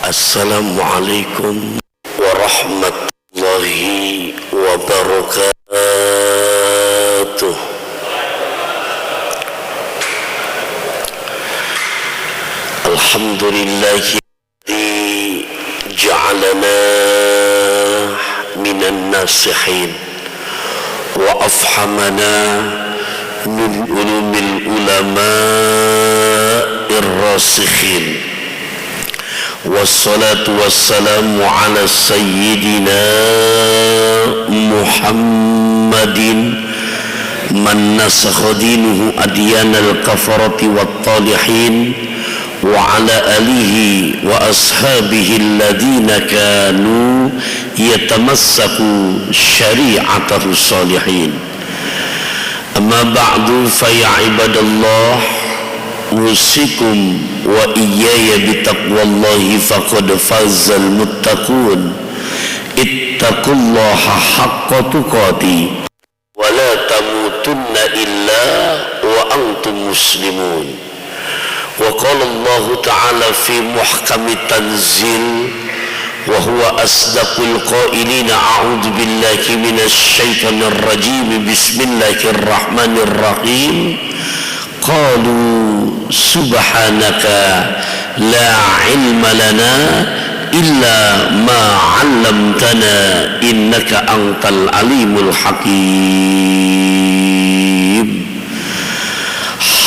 Assalamualaikum warahmatullahi wabarakatuh. Alhamdulillahi ja'alana minan nasihin wa afhamana min ulumil ulama'ir rasikhin. Wassalatu wassalamu ala sayyidina Muhammadin man nasakha dinuhu adyanal kafarati wat talihin wa ala alihi wa ashabihi alladhina kanu yatamassaku syari'atahu salihin. Amma ba'du fa ya ibadallah, usikum wa iyaya bitaqwallahi faqad fazal muttaqun. Ittaqullaha haqqa tuqati wa la tamutunna illa wa antum muslimun. Wa qala Allah ta'ala fi muhkami tanzil wa huwa asdaqul qailina a'udzu billahi minasy syaithanir rajim. Bismillahirrahmanirrahim. Qalu subhanaka la ilma lana illa ma 'allamtana innaka antal alimul hakim.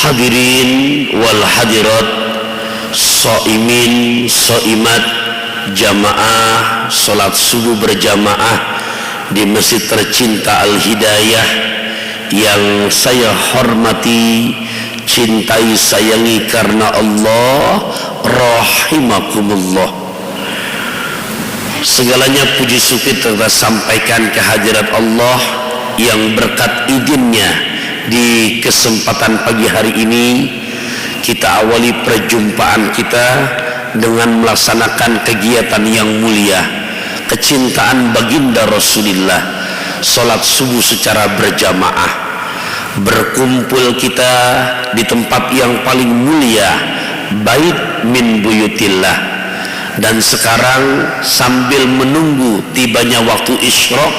Hadirin wal hadirat, shaimin shaimat, jamaah salat subuh berjamaah di masjid tercinta Al Hidayah yang saya hormati, cintai, sayangi karena Allah, rahimakumullah. Segalanya puji syukur kita sampaikan kehadirat Allah yang berkat idinnya di kesempatan pagi hari ini kita awali perjumpaan kita dengan melaksanakan kegiatan yang mulia, kecintaan baginda Rasulullah, salat subuh secara berjamaah. Berkumpul kita di tempat yang paling mulia, bait min buyutillah. Dan sekarang sambil menunggu tibanya waktu isyraq,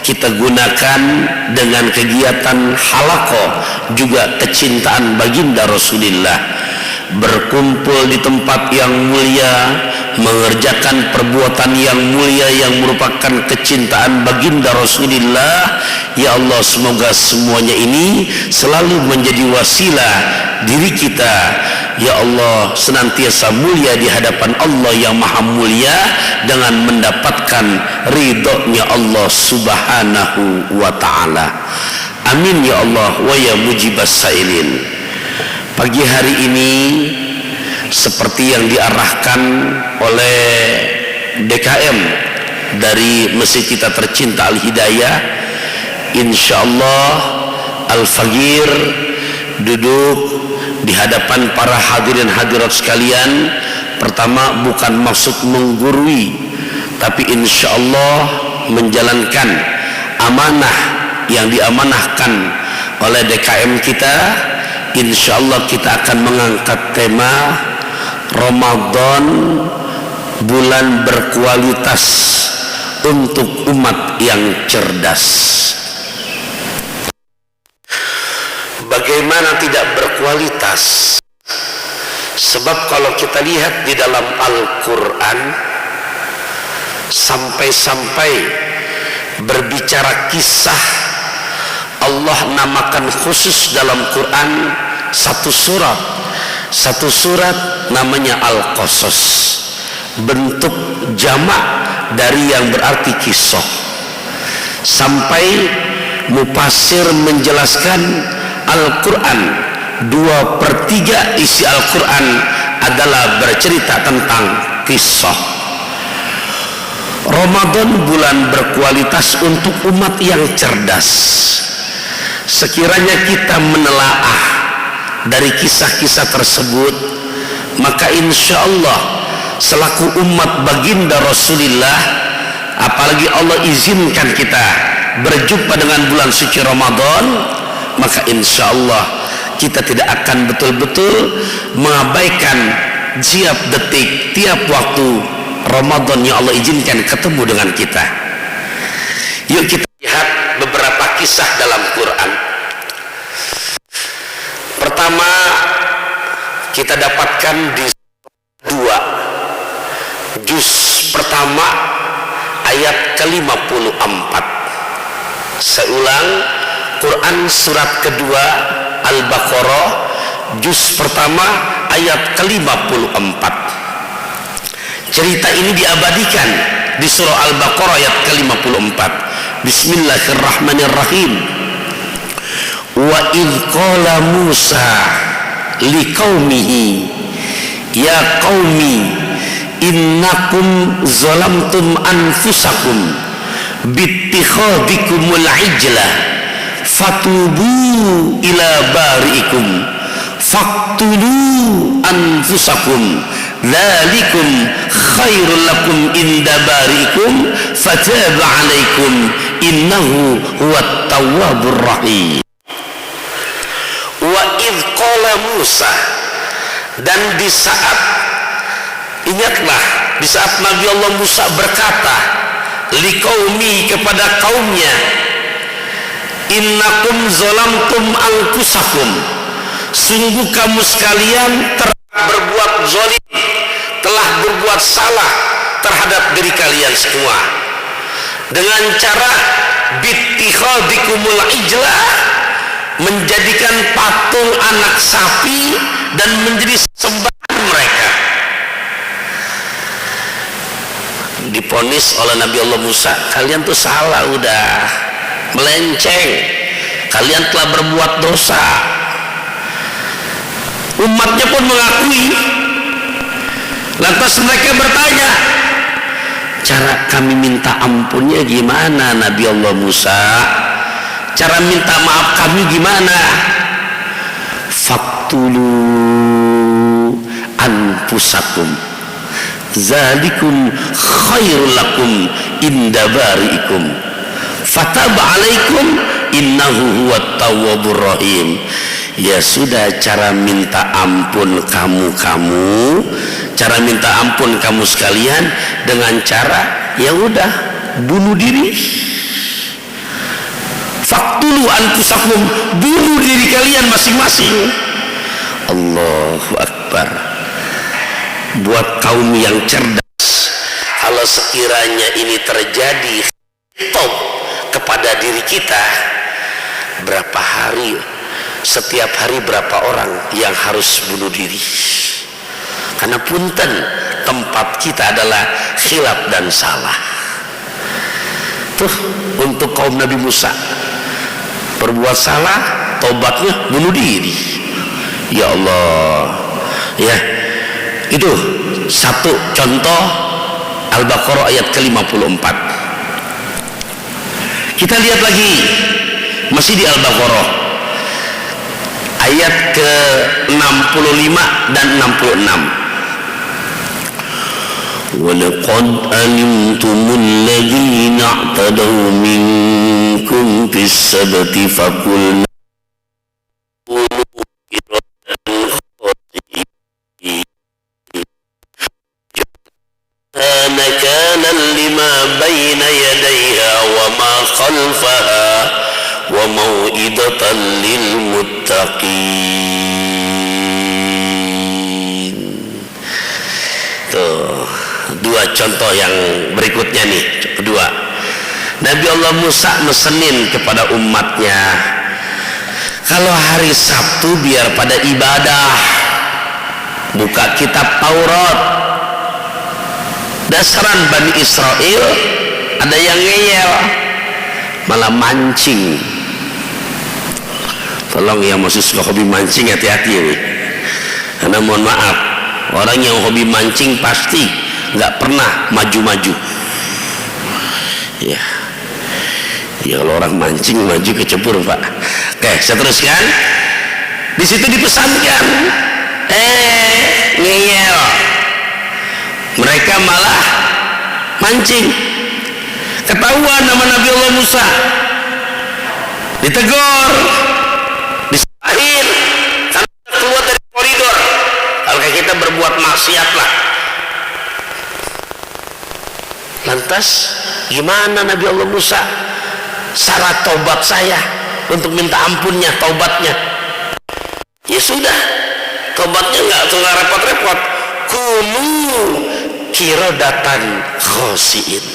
kita gunakan dengan kegiatan halaqah, juga kecintaan baginda Rasulullah. Berkumpul di tempat yang mulia, mengerjakan perbuatan yang mulia yang merupakan kecintaan baginda Rasulullah. Ya Allah, semoga semuanya ini selalu menjadi wasilah diri kita, ya Allah, senantiasa mulia di hadapan Allah yang maha mulia dengan mendapatkan ridhonya Allah subhanahu wa ta'ala. Amin ya Allah wa ya mujibas sailin. Pagi hari ini seperti yang diarahkan oleh DKM dari masjid kita tercinta Al Hidayah, insyaallah Al-Fagir duduk di hadapan para hadirin hadirat sekalian. Pertama, bukan maksud menggurui, tapi insyaallah menjalankan amanah yang diamanahkan oleh DKM kita. Insyaallah kita akan mengangkat tema Ramadan, bulan berkualitas untuk umat yang cerdas. Bagaimana tidak berkualitas? Sebab kalau kita lihat di dalam Al-Quran, sampai-sampai berbicara kisah, Allah namakan khusus dalam Quran satu surat namanya Al-Qasas, bentuk jamak dari yang berarti kisah. Sampai mufassir menjelaskan Al-Quran 2/3 isi Al-Quran adalah bercerita tentang kisah. Ramadan bulan berkualitas untuk umat yang cerdas. Sekiranya kita menelaah dari kisah-kisah tersebut, maka insya Allah selaku umat baginda Rasulullah, apalagi Allah izinkan kita berjumpa dengan bulan suci Ramadan, maka insya Allah kita tidak akan betul-betul mengabaikan tiap detik, tiap waktu Ramadan yang Allah izinkan ketemu dengan kita. Yuk kita lihat beberapa kisah dalam Quran. Pertama kita dapatkan di 2 juz pertama ayat ke-54. Saya ulang, Quran surat kedua Al-Baqarah juz pertama ayat ke-54. Cerita ini diabadikan di surah Al-Baqarah ayat ke-54. Bismillahirrahmanirrahim. Wa idh qala Musa liqaumihi ya qaumi innakum zalamtum anfusakum bittikhadikumul ijla fatubu ila bari'ikum faqtulu anfusakum dzalikum khairul lakum inda bari'ikum fataba 'alaikum innahu huwat tawwabur rahim. Wa idh qala Musa, dan di saat, ingatlah, di saat Nabi Allah Musa berkata liqaumi, kepada kaumnya, innakum zalamtum anfusakum, sungguh kamu sekalian telah berbuat zalim, telah berbuat salah terhadap diri kalian semua dengan cara bittikhadikumul ijla, menjadikan patung anak sapi dan menjadi sembahan mereka. Diponis oleh Nabi Allah Musa, kalian tuh salah, udah melenceng, kalian telah berbuat dosa. Umatnya pun mengakui. Lantas mereka bertanya, cara kami minta ampunnya gimana Nabi Allah Musa? Cara minta maaf kami gimana? Faktulu anfusakum zalikum khairul lakum inda bari'ikum fataba 'alaikum innahu huwat tawwabur rahim. Ya sudah, cara minta ampun kamu, cara minta ampun kamu sekalian dengan cara ya udah bunuh diri. Faktulu anfusakum, bunuh diri kalian masing-masing. Allahu Akbar. Buat kaum yang cerdas, kalau sekiranya ini terjadi top kepada diri kita, berapa hari, setiap hari berapa orang yang harus bunuh diri? Karena punten, tempat kita adalah khilaf dan salah. Tuh untuk kaum Nabi Musa, berbuat salah, tobatnya bunuh diri. Ya Allah, ya, itu satu contoh Al-Baqarah ayat ke-54. Kita lihat lagi, masih di Al-Baqarah ayat ke-65 dan 66. وَلَقَدْ أَلِمْتُمُ الَّذِينَ اعْتَدَوْا مِنْكُمْ فِي السَّبْتِ فَقُلْنَا كُونُوا قِرَدَةً خَاسِئِينَ نَكَالًا لِمَا بَيْنَ يَدَيْهَا وَمَا خَلْفَهَا وَمَوْعِظَةً لِلْمُتَّقِينَ. Tuh, dua contoh yang berikutnya nih. Kedua, Nabi Allah Musa mesenin kepada umatnya, kalau hari Sabtu biar pada ibadah, buka kitab Taurat. Dasaran Bani Israel ada yang ngeyel, malah mancing. Tolong yang masih suka hobi mancing hati-hati ya, karena mohon maaf, orang yang hobi mancing pasti nggak pernah maju-maju. Ya, ya kalau orang mancing maju kecebur Pak. Oke, saya teruskan. Di situ dipesankan, ngeyel, mereka malah mancing. Ketahuan nama Nabi Allah Musa, ditegur, disalahin, karena keluar dari koridor. Kalau kita berbuat maksiat Ustaz, gimana Nabi Allah Musa syarat taubat saya untuk minta ampunnya, taubatnya? Ya sudah, taubatnya nggak repot-repot. Kunu kirodatan khosiin,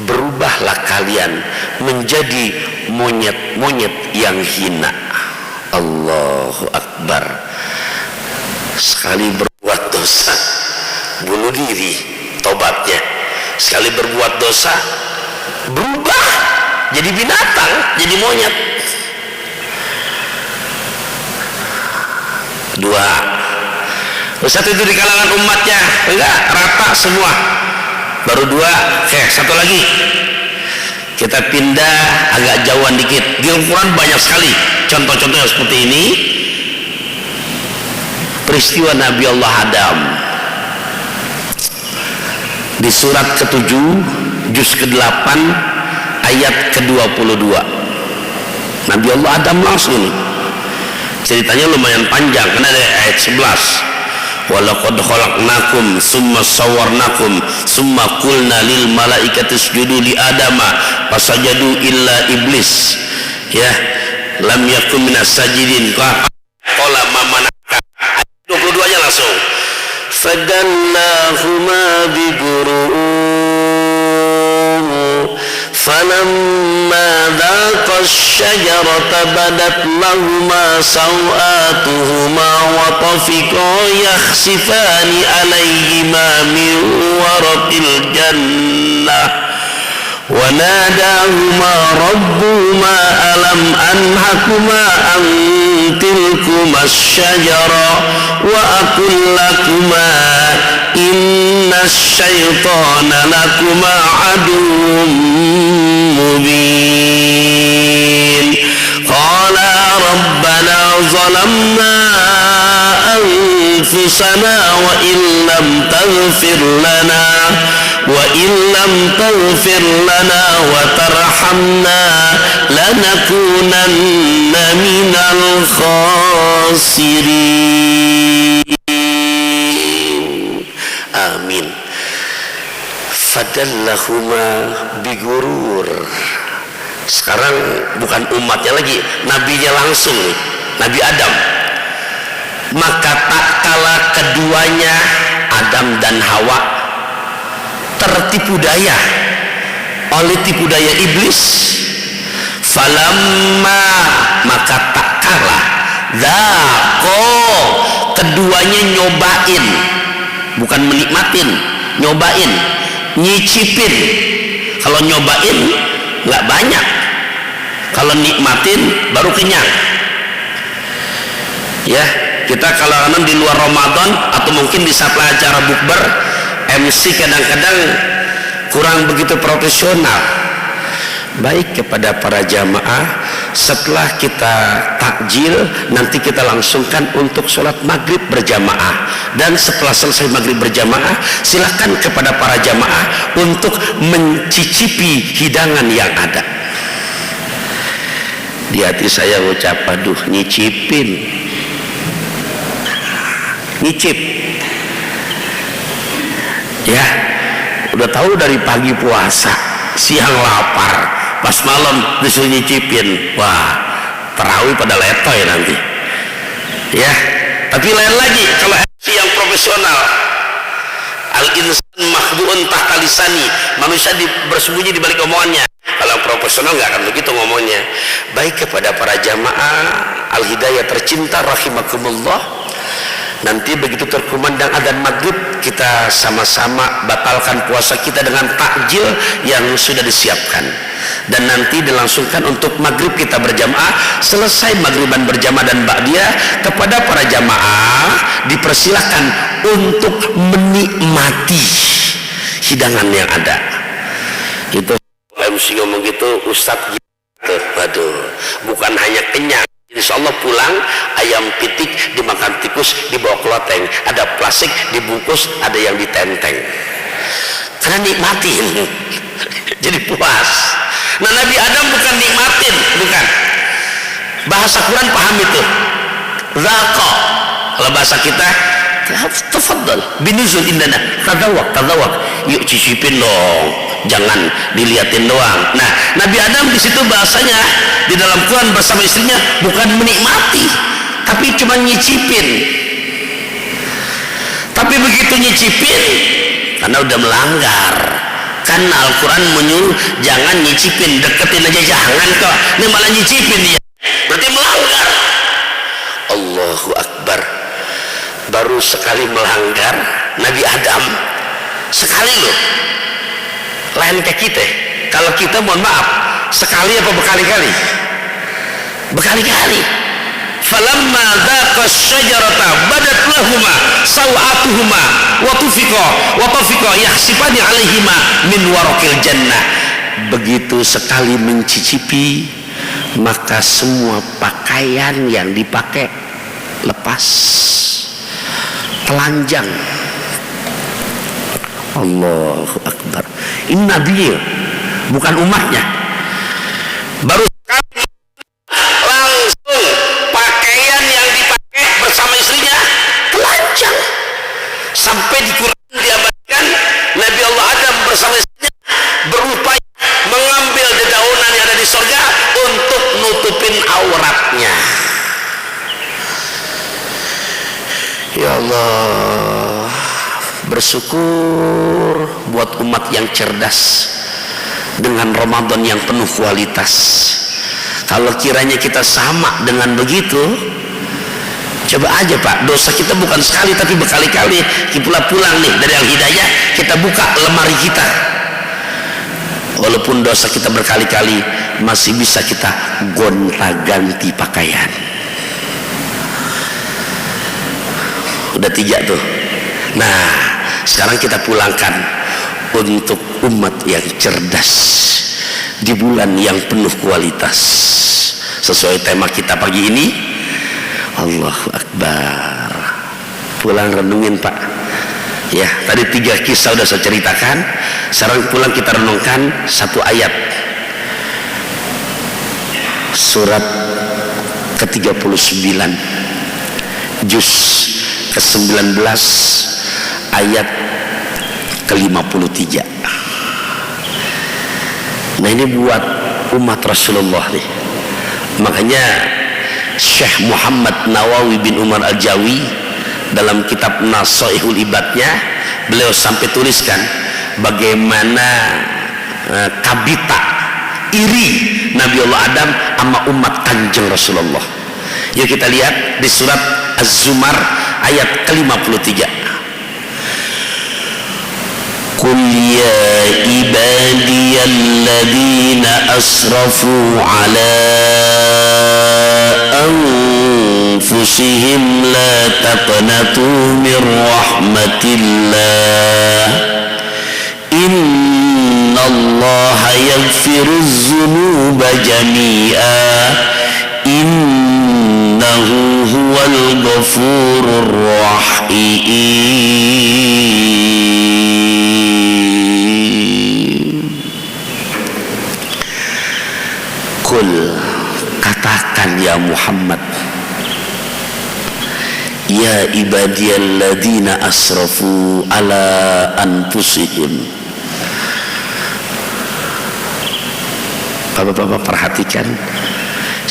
berubahlah kalian menjadi monyet-monyet yang hina. Allahu Akbar. Sekali berbuat dosa bunuh diri, tobatnya. Sekali berbuat dosa berubah jadi binatang, jadi monyet. Dua, Ustaz itu di kalangan umatnya enggak rata semua, baru dua. Satu lagi, kita pindah agak jauhan dikit. Di Al-Quran banyak sekali contoh-contohnya seperti ini. Peristiwa Nabi Allah Adam di surat ke-7 juz ke-8 ayat ke-22. Nabi Allah Adam langsung ini ceritanya lumayan panjang karena ada ayat 11. Walaqad khalaqnakum summa sawwarnakum summa qulna lil malaikati isjudu li adama fasajadu illa iblis ya lam yakun minas sajidin qala ma manaka. 22 nya langsung fadallahuma bi ghurur falamma dhaqa asy-syajarata badat lahuma sawatuhuma wa tafiqa yakhsifani alayhima min waraqil jannah wa nadahuma rabbuhuma alam anhakuma an tilkuma asy-syajara wa aqul lakuma inna asy-syaitana lakuma aduwwun mubin. Qala rabbana zalamna anfusana wa illam taghfir lana wa tarhamna lanakunanna minal khasirin. Amin. Fadallahuma bigurur. Sekarang bukan umatnya lagi, nabinya langsung nih, Nabi Adam. Maka tak kala keduanya Adam dan Hawa tertipu daya oleh tipu daya iblis. Falamma, maka tak kala dzaqo, keduanya nyobain, bukan menikmatin, nyobain, nyicipin. Kalau nyobain nggak banyak, kalau nikmatin baru kenyang. Ya, kita kalau di luar Ramadan atau mungkin di saat acara bukber, MC kadang-kadang kurang begitu profesional. Baik kepada para jamaah, setelah kita takjil nanti kita langsungkan untuk sholat maghrib berjamaah, dan setelah selesai maghrib berjamaah silakan kepada para jamaah untuk mencicipi hidangan yang ada. Di hati saya ucap, aduh, nyicipin, nyicip ya, udah tahu dari pagi puasa, siang lapar, pas malam disuruh nyicipin. Wah, tarawih pada letoy nanti ya. Tapi lain lagi kalau MC yang profesional, al-insan makhdu'un tahta lisani, manusia bersembunyi di balik omongannya. Kalau profesional nggak akan begitu ngomongnya. Baik kepada para jamaah al-hidayah tercinta rahimakumullah, nanti begitu terkumandang adzan maghrib, kita sama-sama batalkan puasa kita dengan takjil yang sudah disiapkan, dan nanti dilangsungkan untuk maghrib kita berjamaah. Selesai maghriban berjamaah dan ba'diyah, kepada para jamaah dipersilakan untuk menikmati hidangan yang ada. Itu MC ngomong gitu, Ustadz gitu. Waduh, bukan hanya kenyang, insya Allah pulang ayam pitik dimakan tikus dibawa ke loteng, ada plastik dibungkus, ada yang ditenteng, karena nikmatin jadi puas. Nah, Nabi Adam bukan nikmatin, bukan. Bahasa Quran paham itu, zaqa. Kalau bahasa kita tafadhal binuzul indana, tadawak, yuk cicipin dong, jangan diliatin doang. Nah, Nabi Adam di situ bahasanya di dalam Quran bersama istrinya bukan menikmati, tapi cuma nyicipin. Tapi begitu nyicipin, karena udah melanggar. Kan Al-Quran menyuruh jangan nyicipin, deketin aja jangan kok. Ini malah nyicipin dia, berarti melanggar. Allahu Akbar. Baru sekali melanggar Nabi Adam, sekali loh. Lain kayak kita. Kalau kita mohon maaf, sekali apa berkali-kali? Berkali-kali. Falamma dhaqa syajarata badat lahuma sawatuhuma wa tufiqa yahsifani alaihima min waraqil jannah. Begitu sekali mencicipi, maka semua pakaian yang dipakai lepas, telanjang. Allahu Akbar. Ini Nabi, bukan umatnya. Baru sekali langsung pakaian yang dipakai bersama istrinya telanjang. Sampai di Quran diabadikan Nabi Allah Adam bersama istrinya berupaya mengambil dedaunan yang ada di surga untuk nutupin auratnya. Ya Allah, bersyukur buat umat yang cerdas dengan Ramadan yang penuh kualitas. Kalau kiranya kita sama dengan begitu, coba aja Pak, dosa kita bukan sekali tapi berkali-kali. Kita pulang nih dari Al-Hidayah, kita buka lemari kita, walaupun dosa kita berkali-kali, masih bisa kita gonta-ganti pakaian. Udah 3 tuh. Nah, sekarang kita pulangkan untuk umat yang cerdas di bulan yang penuh kualitas. Sesuai tema kita pagi ini, Allahu Akbar. Pulang renungin Pak. Ya, tadi 3 kisah udah saya ceritakan. Sekarang pulang kita renungkan 1 ayat. Surat ke-39, juz ke-19, ayat ke-53. Nah, ini buat umat Rasulullah nih. Makanya Syekh Muhammad Nawawi bin Umar Al-Jawi dalam kitab Nasaihul Ibadnya, beliau sampai tuliskan bagaimana kabita iri Nabi Allah Adam sama umat Kanjeng Rasulullah. Yuk kita lihat di surat Az-Zumar ayat ke-53. Qul ya ibadiyalladzina asrafu ala anfusihim la taqnatu min rahmatillah innallaha yaghfiruz dzunuba jami'a innahu huwal ghafurur rahim. Qul, katakan ya Muhammad, ya ibadiyalladzina asrafu ala anfusihim. Bapak-bapak perhatikan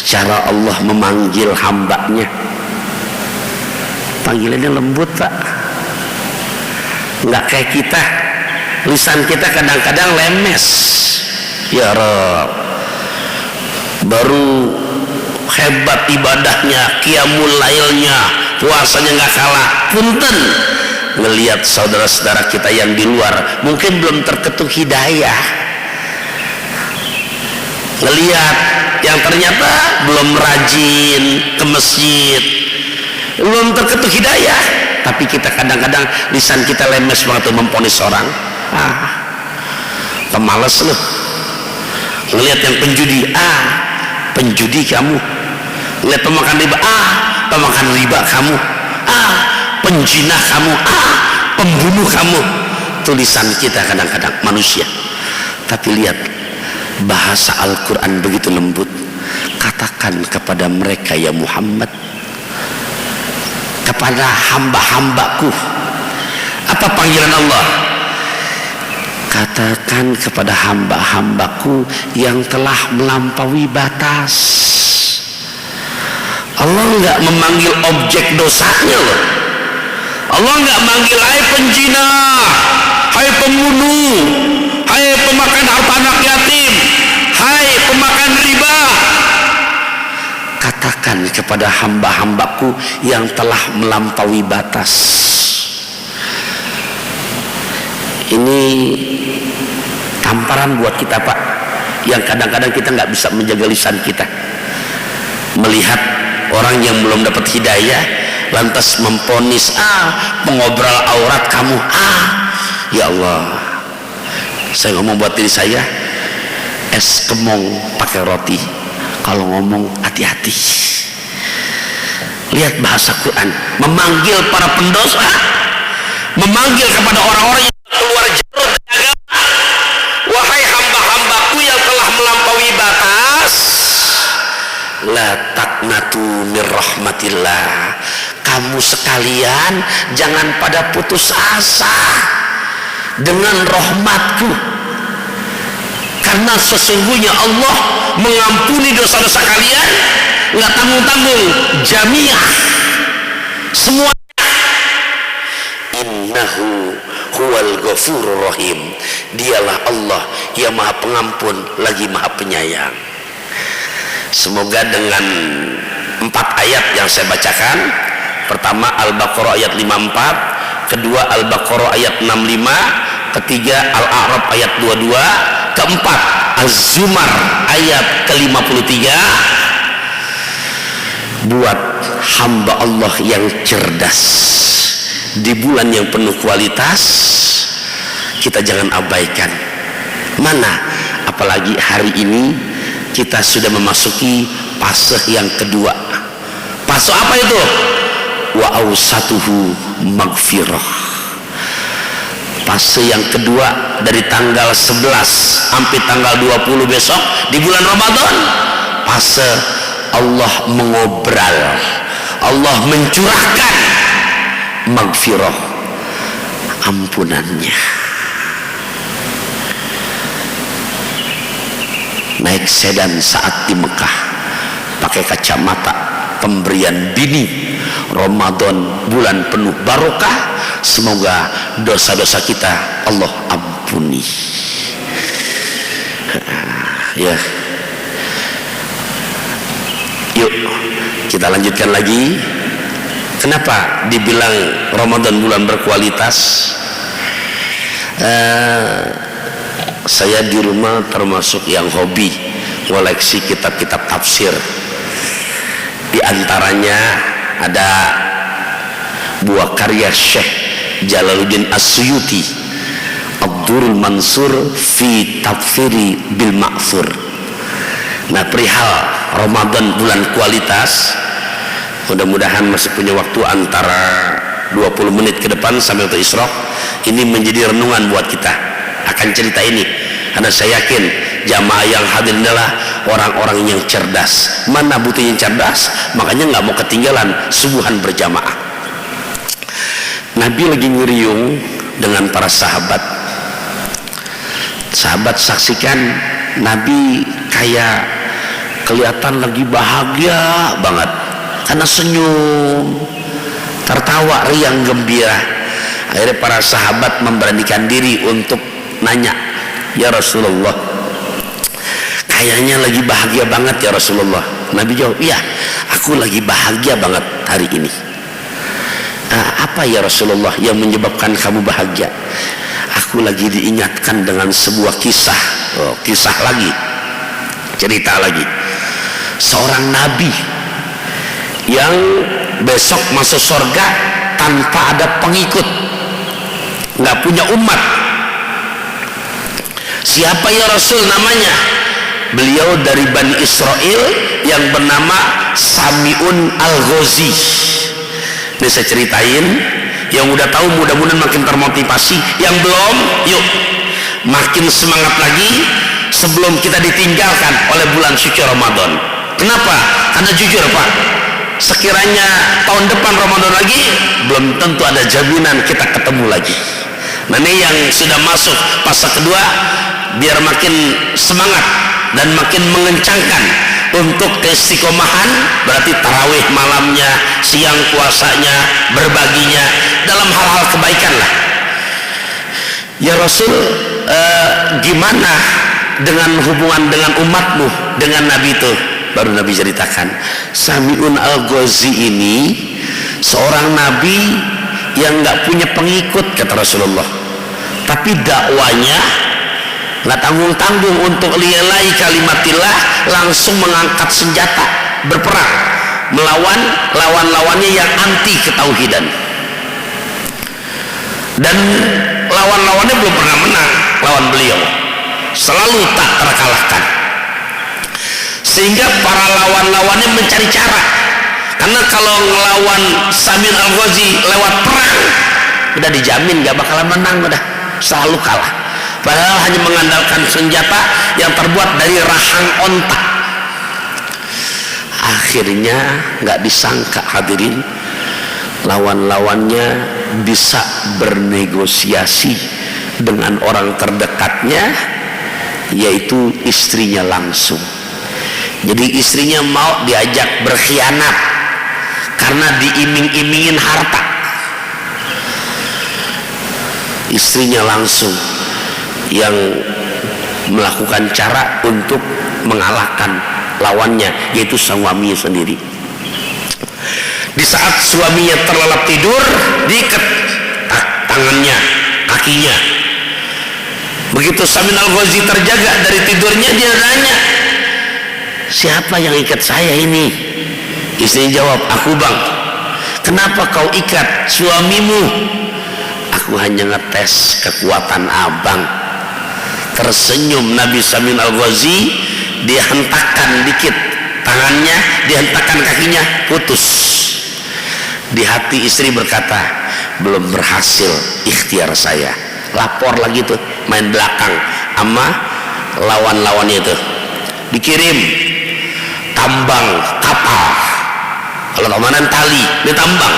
cara Allah memanggil hambanya. Panggilannya lembut Pak, nggak kayak kita. Lisan kita kadang-kadang lemes. Ya Rabb, baru hebat ibadahnya, qiyamul lailnya, puasanya nggak kalah. Punten, ngelihat saudara-saudara kita yang di luar mungkin belum terketuk hidayah, ngelihat yang ternyata belum rajin ke masjid, belum terketuk hidayah, tapi kita kadang-kadang lisan kita lemes banget untuk memponis orang. Pemalas loh. Ngelihat yang penjudi, penjudi kamu. Ngelihat pemakan riba, pemakan riba kamu. Penjinah kamu, pembunuh kamu. Tulisan kita kadang-kadang manusia. Tapi lihat bahasa Al-Quran begitu lembut. Katakan kepada mereka ya Muhammad, kepada hamba-hambaku. Apa panggilan Allah? katakan kepada hamba-hambaku yang telah melampaui batas. Allah nggak memanggil objek dosanya loh. Allah nggak manggil hai penjina, hai pembunuh, hai pemakan harta anak yatim, hai pemakan riba. Katakan kepada hamba-hambaku yang telah melampaui batas. Ini tamparan buat kita, Pak, yang kadang-kadang kita nggak bisa menjaga lisan kita. Melihat orang yang belum dapat hidayah lantas memponis, pengobrol aurat kamu, ya Allah, saya ngomong buat diri saya, es kemong pakai roti, kalau ngomong hati-hati. Lihat bahasa Quran, memanggil para pendosa, memanggil kepada orang-orang yang keluar jalur agama. Wahai hamba-hambaku yang telah melampaui batas, la taqnatu mir rahmatillah, kamu sekalian jangan pada putus asa dengan rahmatku, karena sesungguhnya Allah mengampuni dosa-dosa kalian nggak tanggung-tanggung, jamiah, semuanya. Innahu huwal ghafurur rahim, dialah Allah yang maha pengampun lagi maha penyayang. Semoga dengan 4 ayat yang saya bacakan, pertama Al-Baqarah ayat 54, kedua Al-Baqarah ayat 65, ketiga Al-A'raf ayat 22, keempat Az-Zumar ayat ke-53, buat hamba Allah yang cerdas di bulan yang penuh kualitas, kita jangan abaikan. Mana apalagi hari ini kita sudah memasuki fase yang kedua. Fase apa itu? Wa awsatuhu maghfirah. Fase yang kedua dari tanggal 11 sampai tanggal 20 besok di bulan Ramadan, fase Allah mengobral, Allah mencurahkan maghfirah, ampunannya. Naik sedan saat di Mekah, pakai kacamata, pemberian bini, Ramadan bulan penuh barokah, semoga dosa-dosa kita Allah ampuni. Ya, yuk kita lanjutkan lagi. Kenapa dibilang Ramadan bulan berkualitas? Saya di rumah termasuk yang hobi koleksi kitab-kitab tafsir. Di antaranya ada buah karya Syekh Jalaluddin As-Suyuti, Abdul Mansur fi Tafsiri bil Ma'thur. Nah, perihal Ramadan bulan kualitas, mudah-mudahan masih punya waktu antara 20 menit ke depan sampai untuk Isra, ini menjadi renungan buat kita akan cerita ini, karena saya yakin jamaah yang hadir adalah orang-orang yang cerdas. Mana butuh yang cerdas, makanya nggak mau ketinggalan subuhan berjamaah. Nabi lagi ngeriung dengan para sahabat. Sahabat saksikan Nabi kayak kelihatan lagi bahagia banget karena senyum, tertawa riang gembira. Akhirnya para sahabat memberanikan diri untuk nanya, ya Rasulullah, kayaknya lagi bahagia banget ya Rasulullah. Nabi jawab, iya, aku lagi bahagia banget hari ini. Apa ya Rasulullah yang menyebabkan kamu bahagia? Aku lagi diingatkan dengan sebuah kisah. Kisah lagi, cerita lagi. Seorang nabi yang besok masuk surga tanpa ada pengikut, nggak punya umat. Siapa ya Rasul namanya? Beliau dari Bani Israel yang bernama Sami'un Al-Ghazi. Ini saya ceritain, yang udah tahu mudah-mudahan makin termotivasi, yang belum yuk makin semangat lagi sebelum kita ditinggalkan oleh bulan suci Ramadan. Kenapa? Karena jujur Pak, sekiranya tahun depan Ramadan lagi belum tentu ada jaminan kita ketemu lagi. Nah, ini yang sudah masuk fase kedua, biar makin semangat dan makin mengencangkan untuk keistiqomahan, berarti tarawih malamnya, siang puasanya, berbaginya dalam hal-hal kebaikan lah. Ya Rasul, gimana dengan hubungan dengan umatmu, dengan Nabi itu? Baru Nabi ceritakan, Sami'un al-Ghazi ini seorang Nabi yang nggak punya pengikut, kata Rasulullah, tapi dakwanya nggak tanggung-tanggung untuk liyalai kalimatillah, langsung mengangkat senjata berperang melawan lawan-lawannya yang anti ketauhidan, dan lawan-lawannya belum pernah menang lawan beliau, selalu tak terkalahkan, sehingga para lawan-lawannya mencari cara. Karena kalau ngelawan Sami'un al-Ghazi lewat perang, udah dijamin gak bakalan menang, udah selalu kalah. Padahal hanya mengandalkan senjata yang terbuat dari rahang onta. Akhirnya gak disangka hadirin, lawan-lawannya bisa bernegosiasi dengan orang terdekatnya, yaitu istrinya langsung. Jadi istrinya mau diajak berkhianat karena diiming-imingin harta. Istrinya langsung yang melakukan cara untuk mengalahkan lawannya, yaitu suaminya sendiri. Di saat suaminya terlelap tidur, diikat tangannya, kakinya. Begitu Sami'un al-Ghazi terjaga dari tidurnya, dia nanya, siapa yang ikat saya ini? Istrinya jawab, aku bang. Kenapa kau ikat suamimu? Aku hanya ngetes kekuatan abang. Tersenyum Nabi Sami'un al-Ghazi, dia hentakkan dikit tangannya, dihentakkan kakinya, putus. Di hati istri berkata, belum berhasil ikhtiar saya. Lapor lagi tuh, main belakang sama lawan-lawannya itu. Dikirim tambang kapal, kalau keamanan tali ditambang.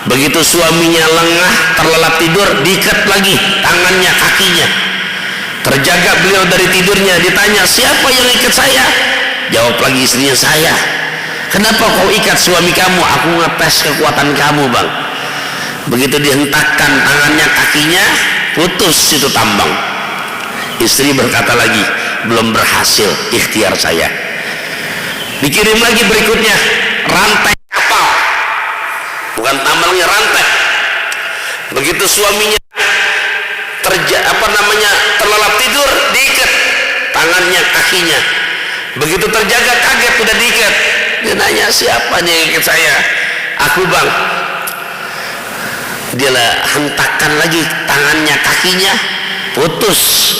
Begitu suaminya lengah terlelap tidur, diikat lagi tangannya, kakinya. Terjaga beliau dari tidurnya. Ditanya, siapa yang ikat saya? Jawab lagi istrinya, saya. Kenapa kau ikat suami kamu? Aku ngetes kekuatan kamu bang. Begitu dihentakkan tangannya, kakinya, putus itu tambang. Istri berkata lagi, belum berhasil ikhtiar saya. Dikirim lagi berikutnya, rantai kapal, bukan tambangnya, rantai. Begitu suaminya terlelap tidur, diikat tangannya, kakinya. Begitu terjaga kaget, udah diikat. Dia nanya, siapa nih yang ikat saya? Aku bang. Dia hentakkan lagi tangannya, kakinya, putus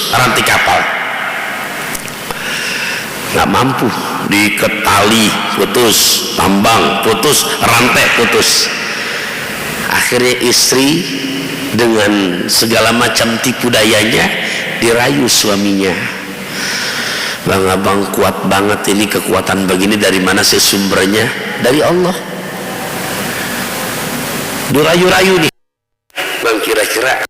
rantai kapal. Nggak mampu, diikat tali putus, tambang putus, rantai putus. Akhirnya istri dengan segala macam tipu dayanya dirayu suaminya. Bang, abang kuat banget ini, kekuatan begini dari mana sih sumbernya? Dari Allah. Dirayu-rayu nih, bang, kira-kira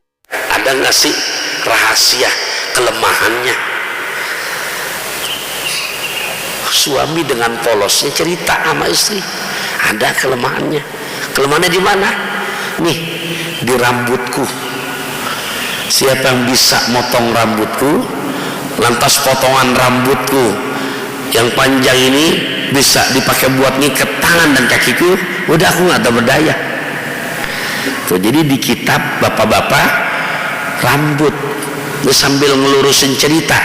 ada nggak sih rahasia kelemahannya? Suami dengan polosnya cerita sama istri, ada kelemahannya. Kelemahannya di mana? Nih, di rambutku. Siapa yang bisa motong rambutku, lantas potongan rambutku yang panjang ini bisa dipakai buat ngikat tangan dan kakiku, udah aku nggak ada berdaya. Tuh, jadi di kitab bapak-bapak rambut, ini sambil ngelurusin cerita.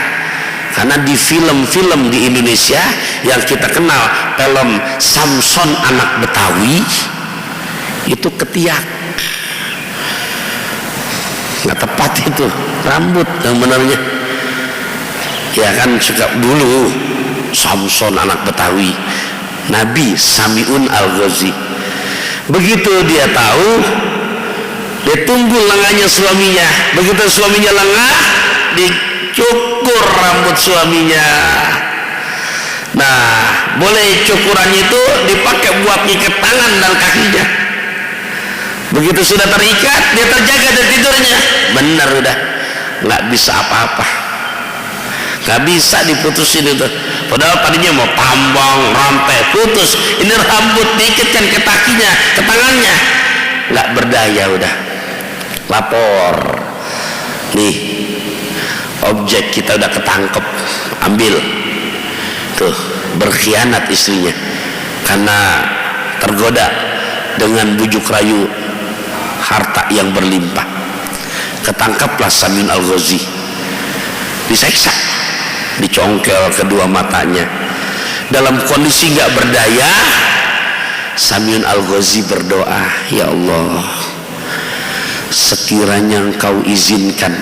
Karena di film-film di Indonesia yang kita kenal, film Samson Anak Betawi, itu ketiak, nggak tepat itu rambut yang benarnya. Ya kan, suka dulu Samson Anak Betawi, Nabi Sami'un al-Ghazi. Begitu dia tahu, dia tunggu lengannya suaminya. Begitu suaminya lengah, dicukur rambut suaminya. Nah, boleh cukurannya itu dipakai buat ngikat tangan dan kakinya. Begitu sudah terikat, dia terjaga dari tidurnya, benar udah nggak bisa apa-apa, nggak bisa diputusin itu. Padahal tadinya mau tambang, rantai, putus. Ini rambut dikit kan ke kakinya, ke tangannya, nggak berdaya udah. Lapor, nih objek kita udah ketangkep, ambil. Tuh, berkhianat istrinya karena tergoda dengan bujuk rayu harta yang berlimpah. Ketangkaplah Samyun Al-Ghazi, diseksa, dicongkel kedua matanya. Dalam kondisi gak berdaya, Samyun Al-Ghazi berdoa, ya Allah, sekiranya engkau izinkan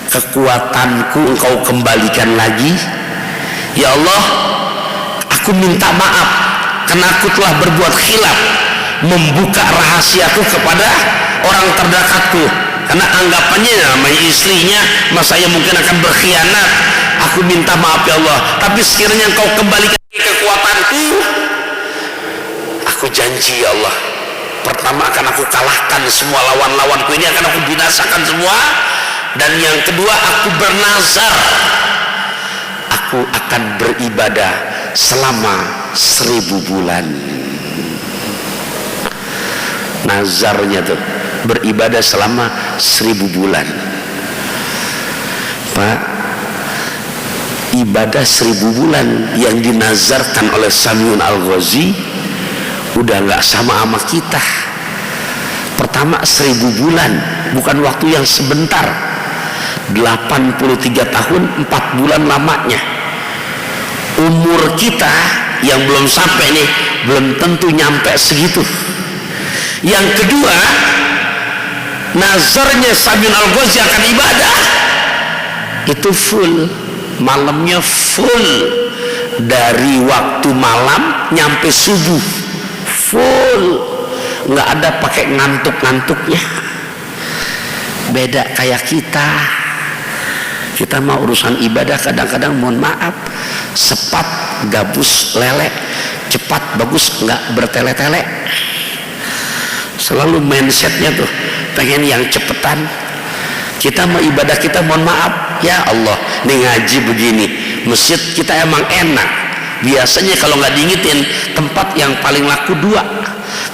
kekuatanku engkau kembalikan lagi, ya Allah, aku minta maaf karena aku telah berbuat khilaf, membuka rahasiaku kepada orang terdekatku, karena anggapannya namanya istrinya, masa saya mungkin akan berkhianat. Aku minta maaf ya Allah, tapi sekiranya engkau kembalikan kekuatanku, aku janji ya Allah, pertama akan aku kalahkan semua lawan-lawanku ini, akan aku binasakan semua. Dan yang kedua, aku bernazar, aku akan beribadah selama 1000 bulan. Nazarnya tuh beribadah selama 1000 bulan. Pak, ibadah 1000 bulan yang dinazarkan oleh Samyun Al-Ghazi udah nggak sama kita. Pertama 1000 bulan bukan waktu yang sebentar, 83 tahun 4 bulan lamanya. Umur kita yang belum sampai nih belum tentu nyampe segitu. Yang kedua, nazarnya Samyun Al-Ghazi akan ibadah itu full, malamnya full, dari waktu malam nyampe subuh full, nggak ada pakai ngantuk-ngantuknya. Beda kayak kita mau urusan ibadah kadang-kadang mohon maaf sepat gabus lele, cepat bagus nggak bertele-tele. Selalu mindsetnya tuh pengen yang cepetan. Kita mau ibadah kita mohon maaf ya Allah, nih ngaji begini, masjid kita emang enak, biasanya kalau nggak diingetin tempat yang paling laku 2,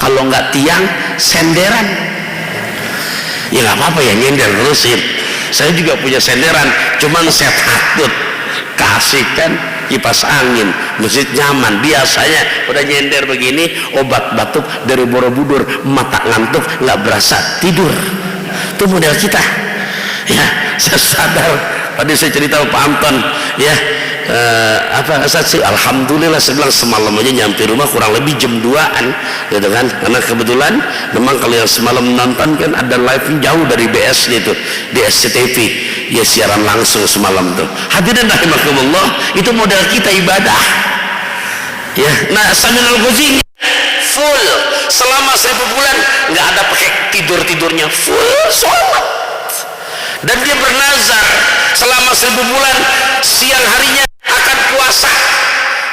kalau nggak tiang senderan. Ya nggak apa-apa ya, nyender terusin. Saya juga punya senderan, cuman saya takut kasihkan kipas angin, masjid nyaman. Biasanya udah nyender begini, obat batuk dari Borobudur, mata ngantuk nggak berasa tidur. Itu model kita ya. Saya sadar tadi saya cerita Pak Anton ya, alhamdulillah saya bilang semalam aja nyampe rumah kurang lebih jam 2-an gitu kan, karena kebetulan memang kalau yang semalam nonton kan ada live jauh dari BS itu di SCTV ya, siaran langsung semalam tuh. Hadirin rahimakumullah, itu modal kita ibadah ya. Nah Samyun Al-Ghazi full selama 1000 bulan, nggak ada pakai tidurnya, full sholat. Dan dia bernazar selama 1000 bulan siang harinya akan puasa.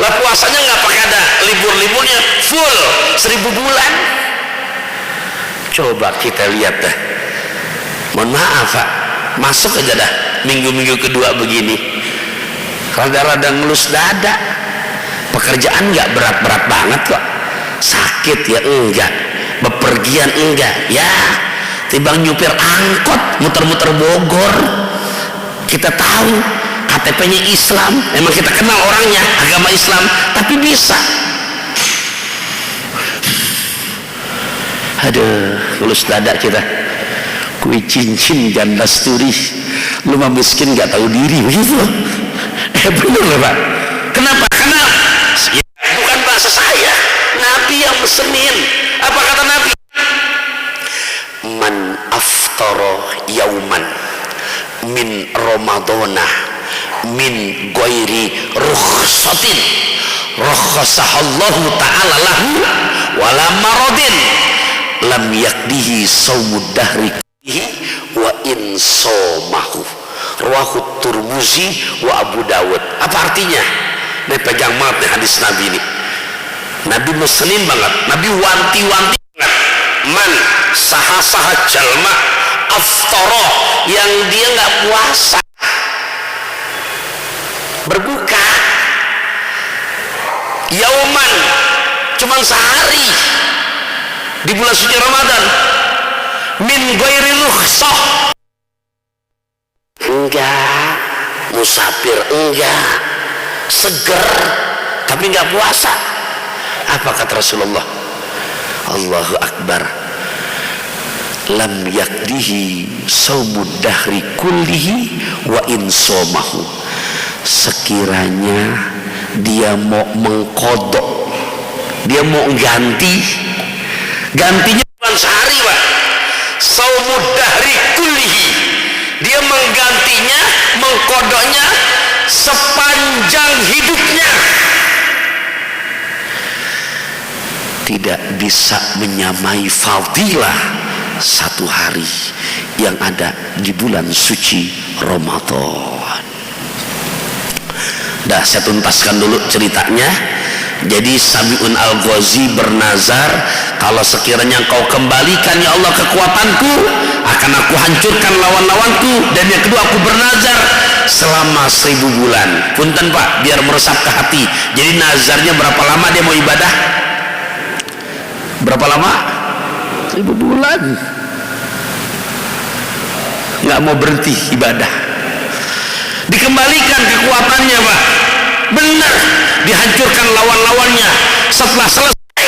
Lah puasanya nggak pakai ada libur-liburnya, full 1000 bulan. Coba kita lihat dah, mohon maaf Pak, masuk aja dah minggu-minggu kedua begini, rada-rada ngelus dada. Pekerjaan nggak berat-berat banget kok, sakit ya enggak, bepergian enggak ya, timbang nyupir angkot muter-muter Bogor. Kita tahu KTP-nya Islam, emang kita kenal orangnya agama Islam, tapi bisa. Aduh, lulus dada kita. Kue cincin janda sturi, lu mah miskin gak tahu diri begitu. Bener loh Pak. Kenapa? Karena ya, bukan bahasa saya, Nabi yang mesenin. Apa kata Nabi? Man aftara yauman min Ramadana min ghairi rukhsatin rakhasahallahu ta'ala lahu wala maradin lam yakdihi saumud dahri wa in somahu, rawahu Tirmizi wa Abu Dawud. Apa artinya? Ini pegang banget nih hadis Nabi ini. Nabi mesenin banget, Nabi wanti-wanti banget. Man saha-saha jalma aftara yang dia nggak puasa berbuka yauman cuman sehari di bulan suci Ramadan min ghairi rukhsah, enggak musafir, enggak seger tapi enggak puasa. Apa kata Rasulullah? Allahu Akbar, lam yakdihi saumud dahri kullihi wa in somahu. Sekiranya dia mau mengkodok, dia mau gantinya bukan sehari Pak, saumud dahri kullihi, dia menggantinya, mengkodoknya sepanjang hidupnya. Tidak bisa menyamai fadilah satu hari yang ada di bulan suci Ramadan. Dah saya tuntaskan dulu ceritanya. Jadi Sabi'un Al-Ghazi bernazar, kalau sekiranya engkau kembalikan ya Allah kekuatanku, akan aku hancurkan lawan-lawanku. Dan yang kedua, aku bernazar selama 1000 bulan. Punten Pak, biar meresap ke hati. Jadi nazarnya berapa lama dia mau ibadah? Berapa lama? 1000 bulan. Nggak mau berhenti ibadah. Dikembalikan kekuatannya Pak, benar, dihancurkan lawan-lawannya. Setelah selesai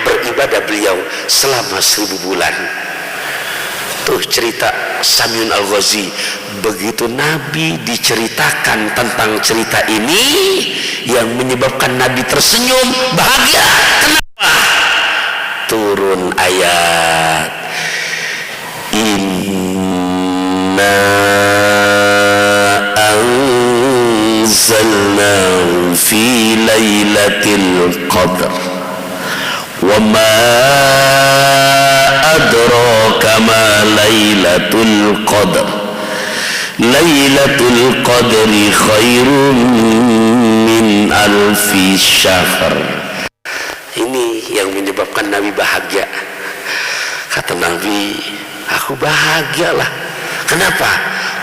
beribadah beliau selama 1000 bulan. Tuh cerita Sabi'un Al-Ghazi. Begitu Nabi diceritakan tentang cerita ini, yang menyebabkan Nabi tersenyum bahagia. Kenapa? Turun ayat inna anzalnahu fi lailatul qadr wa ma adraka ma lailatul qadr lailatul qadri khairun min alfi syahr. Ini yang menyebabkan Nabi bahagia. Kata Nabi, aku bahagialah. Kenapa?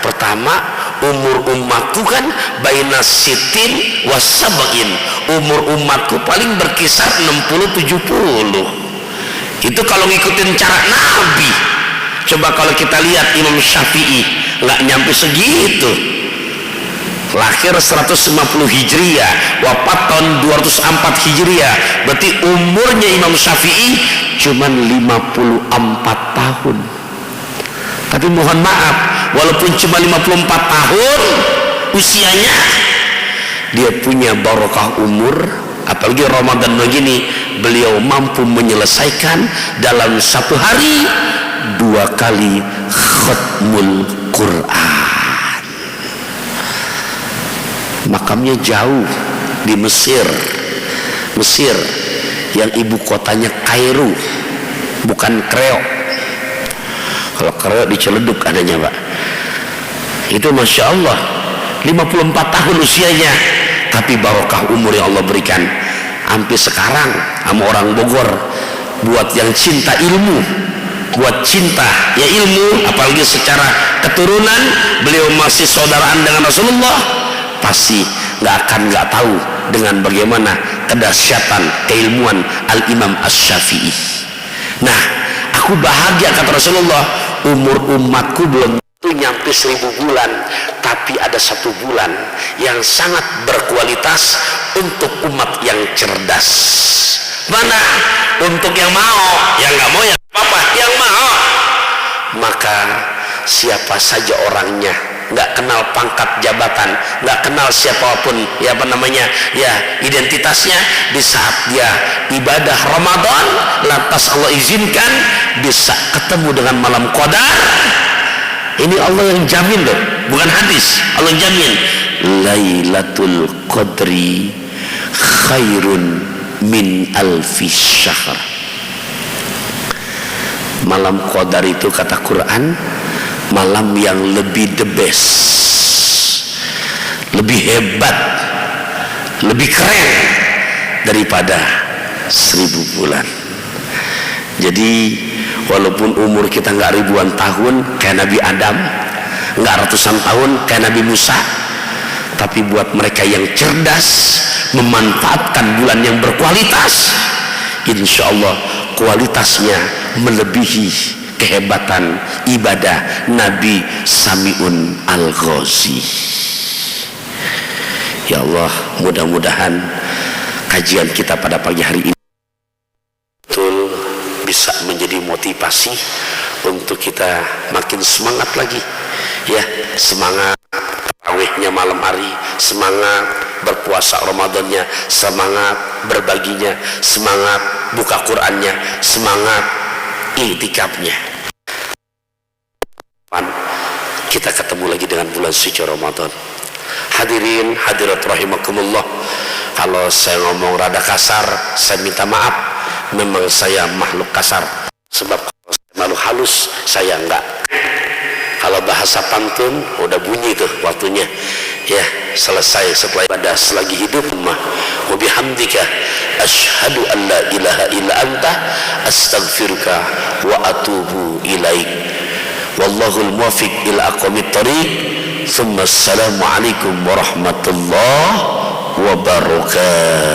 Pertama, umur umatku kan baina sitin wasab'in. Umur umatku paling berkisar 60-70. Itu kalau ngikutin cara Nabi. Coba kalau kita lihat Imam Syafi'i, nggak nyampe segitu. Lahir 150 Hijriah, wafat tahun 204 Hijriah. Berarti umurnya Imam Syafi'i cuman 54 tahun. Tapi mohon maaf, walaupun cuma 54 tahun usianya, dia punya barokah umur. Apalagi Ramadan begini, beliau mampu menyelesaikan dalam satu hari 2 kali khatmul Quran. Makamnya jauh di Mesir yang ibu kotanya Kairo, bukan Kreo. Kalau Kreo di Ciledug adanya Pak. Itu Masya Allah 54 tahun usianya, tapi barokah umur yang Allah berikan. Sampai sekarang sama orang Bogor, buat yang cinta ilmu, buat cinta ya ilmu, apalagi secara keturunan beliau masih saudaraan dengan Rasulullah, pasti nggak tahu dengan bagaimana kedahsyatan keilmuan Al-Imam Asy-Syafi'i. Nah, aku bahagia kata Rasulullah, umur umatku belum tentu nyampe 1000 bulan, tapi ada 1 bulan yang sangat berkualitas untuk umat yang cerdas. Mana? Untuk yang mau, yang nggak mau ya apa-apa, yang mau. Maka siapa saja orangnya, nggak kenal pangkat jabatan, nggak kenal siapapun ya identitasnya, di saat dia ibadah Ramadan lantas Allah izinkan bisa ketemu dengan malam qadar. Ini Allah yang jamin loh, bukan hadis. Allah yang jamin lailatul qadri khairun min alfi syahr. Malam qadar itu kata Quran malam yang lebih the best, lebih hebat, lebih keren daripada 1000 bulan. Jadi walaupun umur kita nggak ribuan tahun kayak Nabi Adam, nggak ratusan tahun kayak Nabi Musa, tapi buat mereka yang cerdas memanfaatkan bulan yang berkualitas, insya Allah kualitasnya melebihi kehebatan ibadah Nabi Sami'un Al-Ghazi. Ya Allah, mudah-mudahan kajian kita pada pagi hari ini betul bisa menjadi motivasi untuk kita makin semangat lagi, ya, semangat tarawihnya malam hari, semangat berpuasa Ramadannya, semangat berbaginya, semangat buka Qurannya, semangat i'tikafnya. Kita ketemu lagi dengan bulan suci Ramadan. Hadirin hadirat rahimakumullah, kalau saya ngomong rada kasar saya minta maaf, memang saya makhluk kasar, sebab kalau saya makhluk halus saya enggak. Kalau bahasa pantun udah bunyi tuh waktunya, ya selesai setelah ibadah selagi hidup mah wa bihamdika asyhadu an la ilaha illa anta astaghfiruka wa atubu ilaik wallahul muwaffiq ila aqwamit thoriq. Assalamualaikum warahmatullahi wabarakatuh.